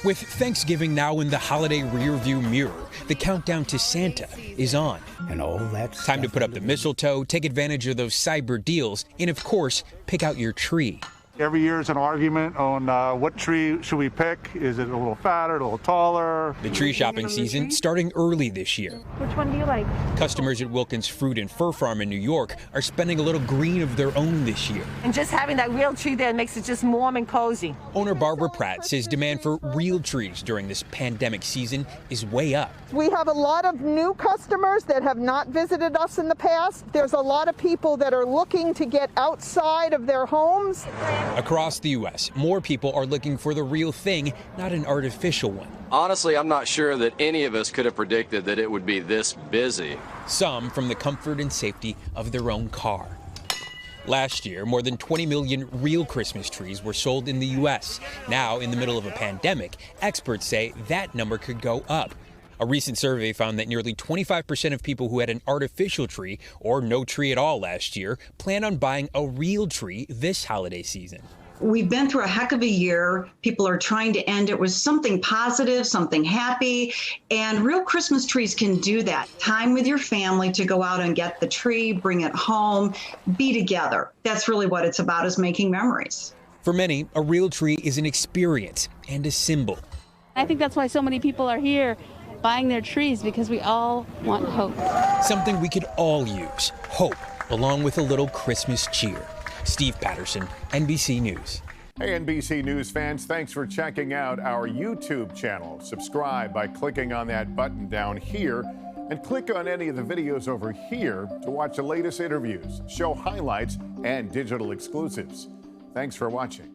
With Thanksgiving now in the holiday rearview mirror, the countdown to Santa is on. And all that time to put up the mistletoe, take advantage of those cyber deals, and of course, pick out your tree. Every year is an argument on what tree should we pick. Is it a little fatter, a little taller? The tree shopping season starting early this year. Which one do you like? Customers at Wilkins Fruit and Fur Farm in New York are spending a little green of their own this year. And just having that real tree there makes it just warm and cozy. Owner Barbara Pratt says demand for real trees during this pandemic season is way up. We have a lot of new customers that have not visited us in the past. There's a lot of people that are looking to get outside of their homes. Across the U.S., more people are looking for the real thing, not an artificial one. Honestly, I'm not sure that any of us could have predicted that it would be this busy. Some from the comfort and safety of their own car. Last year, more than 20 million real Christmas trees were sold in the U.S. Now, in the middle of a pandemic, experts say that number could go up. A recent survey found that nearly 25% of people who had an artificial tree or no tree at all last year plan on buying a real tree this holiday season. We've been through a heck of a year. People are trying to end it with something positive, something happy, and real Christmas trees can do that. Time with your family to go out and get the tree, bring it home, be together. That's really what it's about, is making memories. For many, a real tree is an experience and a symbol. I think that's why so many people are here buying their trees, because we all want hope. Something we could all use, hope, along with a little Christmas cheer. Steve Patterson, NBC News. Hey, NBC News fans, thanks for checking out our YouTube channel. Subscribe by clicking on that button down here and click on any of the videos over here to watch the latest interviews, show highlights, and digital exclusives. Thanks for watching.